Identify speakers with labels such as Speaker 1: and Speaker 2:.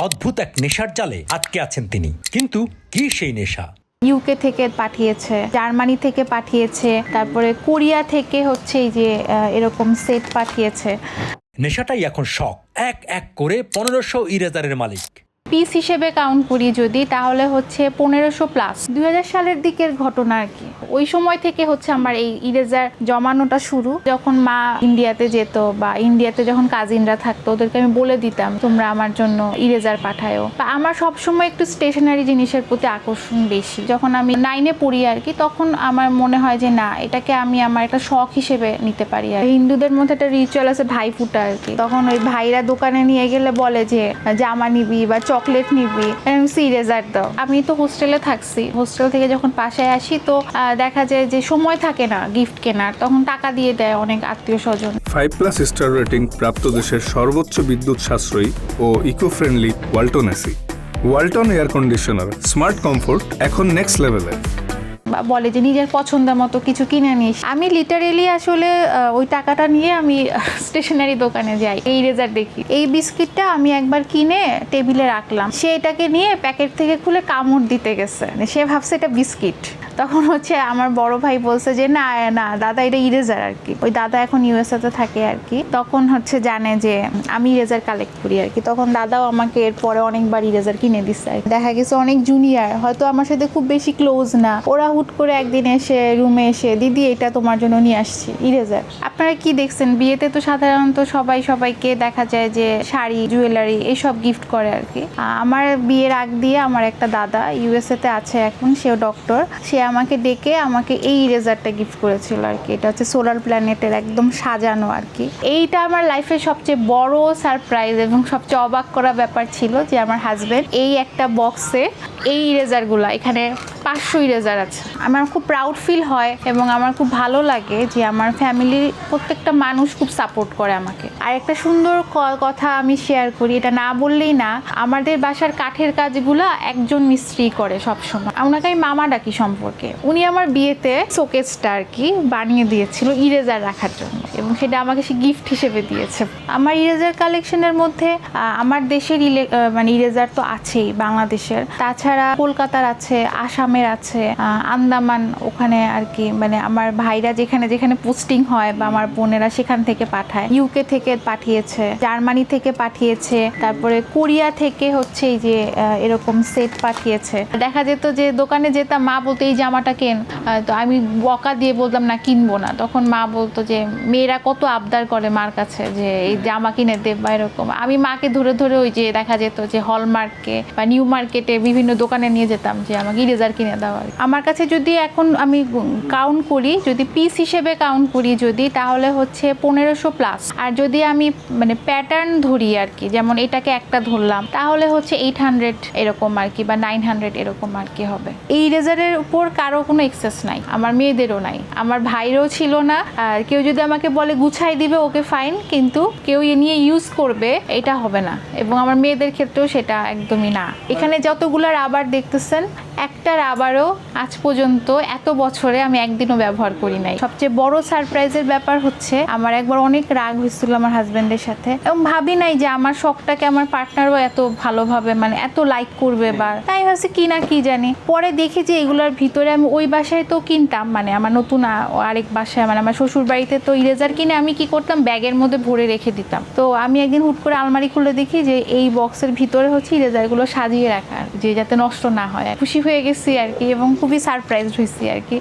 Speaker 1: অদ্ভুত এক নেশার জালে আটকে আছেন তিনি। কিন্তু কি সেই নেশা?
Speaker 2: ইউকে থেকে পাঠিয়েছে, জার্মানি থেকে পাঠিয়েছে, তারপরে কোরিয়া থেকে হচ্ছে এই যে এরকম সেট পাঠিয়েছে।
Speaker 1: নেশাটাই এখন শখ। এক এক করে 1500 ইরেজারের মালিক।
Speaker 2: পিস হিসেবে কাউন্ট করি যদি, তাহলে হচ্ছে 1500 প্লাস। 2000 সালের দিকের ঘটনা আর কি। ওই সময় থেকে হচ্ছে আমার এই ইরেজার জমানোটা শুরু। যখন মা ইন্ডিয়াতে যেত বা ইন্ডিয়াতে যখন কাজিনরা থাকতো, ওদেরকে আমি বলে দিতাম তোমরা আমার জন্য ইরেজার পাঠায়ো। বা আমার সবসময় একটু স্টেশনারি জিনিসের প্রতি আকর্ষণ বেশি। যখন আমি 9-এ পড়ি আর কি, তখন আমার মনে হয় যে না, এটাকে আমি আমার একটা শখ হিসেবে নিতে পারি। আর হিন্দুদের মধ্যে একটা রিচুয়াল আছে ভাইফোঁটা আর কি। তখন ওই ভাইরা দোকানে নিয়ে গেলে বলে যে জামা নিবি বা চকলেট নিবি, ইরেজার দাও। আমি তো হোস্টেলে থাকছি, হোস্টেল থেকে যখন বাসায় আসি তো দেখা যায় যে সময় থাকে না গিফট কেনার, তখন টাকা দিয়ে দেয় অনেক আত্মীয় স্বজন।
Speaker 3: 5+ স্টার রেটিং প্রাপ্ত দেশের সর্বোচ্চ বিদ্যুৎ সাশ্রয়ী ও eco friendly Walton AC. Walton air conditioner, smart comfort এখন নেক্সট লেভেলে।
Speaker 2: বলে যে নিজের পছন্দের মতো কিছু কিনে নিস। আমি লিটারেলি আসলে ওই টাকাটা নিয়ে আমি স্টেশনারি দোকানে যাই, এই ইরেজার দেখি। এই বিস্কিটটা আমি একবার কিনে টেবিলে রাখলাম, সে এটাকে নিয়ে প্যাকেট থেকে খুলে কামড় দিতে গেছে, সে ভাবছে এটা বিস্কিট। তখন হচ্ছে আমার বড় ভাই বলছে যে না না দাদা, এটা ইরেজার আর কি। ওই দাদা এখন ইউএসএতে থাকে আর কি। তখন হচ্ছে জানে যে আমি ইরেজার কালেক্ট করি আর কি। তখন দাদাও আমাকে এরপরে অনেকবার ইরেজার কিনে দিচ্ছে। দেখা গেছে অনেক জুনিয়র, হয়তো আমার সাথে খুব বেশি ক্লোজ না, ওরা হুট করে একদিন এসে রুমে এসে, দিদি এটা তোমার জন্য নিয়ে আসছি ইরেজার। আপনারা কি দেখছেন, বিয়েতে তো সাধারণত সবাইকে দেখা যায় যে শাড়ি, জুয়েলারি এসব গিফট করে আর কি। আমার বিয়ের আগ দিয়ে আমার একটা দাদা ইউএসএতে আছে এখন, সেও ডক্টর, সে আমাকে ডেকে আমাকে এই ইরেজারটা গিফট করেছিল আর কি। এটা হচ্ছে সোলার প্ল্যানেটের একদম সাজানো আর কি। এইটা আমার লাইফের সবচেয়ে বড় সারপ্রাইজ এবং সবচেয়ে অবাক করা ব্যাপার ছিল যে আমার হাজবেন্ড এই একটা বক্সে এই ইরেজারগুলো, এখানে 500 ইরেজার আছে। আমার খুব প্রাউড ফিল হয় এবং আমার খুব ভালো লাগে যে আমার ফ্যামিলির প্রত্যেকটা মানুষ খুব সাপোর্ট করে আমাকে। আর একটা সুন্দর কথা আমি শেয়ার করি, এটা না বললেই না, আমাদের বাসার কাঠের কাজগুলো একজন মিস্ত্রি করে সবসময়। ওনাকে আমি মামা ডাকি সম্পর্কে। উনি আমার বিয়েতে শোকেসটা আর কি বানিয়ে দিয়েছিল ইরেজার রাখার জন্য, এবং সেটা আমাকে সে গিফট হিসেবে দিয়েছে। আমার ইরেজার কালেকশনের মধ্যে আমার দেশের মানে ইরেজার তো আছেই, বাংলাদেশের, তাছাড়া কলকাতার আছে, আসামের আছে, আন্দামান ওখানে আর কি, মানে আমার ভাইরা যেখানে যেখানে পোস্টিং হয় বা আমার বোনেরা সেখান থেকে পাঠায়। ইউকে থেকে পাঠিয়েছে, জার্মানি থেকে পাঠিয়েছে, তারপরে কোরিয়া থেকে হচ্ছে এই যে এরকম সেট পাঠিয়েছে। দেখা যেত যে দোকানে যেতাম, মা বলতো এই জামাটা কেন, তো আমি বকা দিয়ে বলতাম না কিনবো না। তখন মা বলতো যে মেয়েরা কত আবদার করে মার কাছে যে এই জামা কিনে দে বা এরকম। আমি মাকে ধরে ধরে ওই যে দেখা যেত যে হলমার্কে বা নিউ মার্কেটে বিভিন্ন দোকানে নিয়ে যেতাম যে আমাকে ইরেজার কিনে দেওয়া। আমার কাছে যদি এখন আমি কাউন্ট করি, যদি পিস হিসেবে কাউন্ট করি যদি, তাহলে হচ্ছে 1500 প্লাস। আর যদি আমি মানে প্যাটার্ন ধরি আর কি, যেমন এটাকে একটা ধরলাম, তাহলে হচ্ছে 800 এরকম আর কি, বা 900 এরকম আর কি হবে। এই ইরেজারের উপর কারো কোনো এক্সেস নাই, আমার মেয়েদেরও নাই, আমার ভাইরও ছিল না। আর কেউ যদি আমাকে বলে গুছাই দিবে, ওকে ফাইন, কিন্তু কেউ এ নিয়ে ইউজ করবে এটা হবে না। এবং আমার মেয়েদের ক্ষেত্রেও সেটা একদমই না। এখানে যতগুলো রাবার দেখতেছেন, একটা রাবারও আজ পর্যন্ত এত বছরে আমি একদিনও ব্যবহার করি নাই। সবচেয়ে বড় সারপ্রাইজের ব্যাপার হচ্ছে আমার একবার অনেক রাগ হয়েছিল আমার হাজবেন্ডের সাথে, এবং ভাবি নাই যে আমার শখটাকে আমার পার্টনারও এত ভালোভাবে মানে এত লাইক করবে। বা তাই ভাবছি কি না কি জানি, পরে দেখি যে এগুলোর ভিতরে আমি ওই বাসায় তো কিনতাম, মানে আমার নতুন আরেক বাসায়, মানে আমার শ্বশুর বাড়িতে তো ইরেজার কিনে আমি কি করতাম, ব্যাগের মধ্যে ভরে রেখে দিতাম। তো আমি একদিন হুট করে আলমারি খুলে দেখি যে এই বক্সের ভিতরে হচ্ছে ইরেজারগুলো সাজিয়ে রাখা, যে যাতে নষ্ট না হয়। খুশি হয়ে গেছি আর কি, এবং খুবই সারপ্রাইজড হয়েছি আর কি।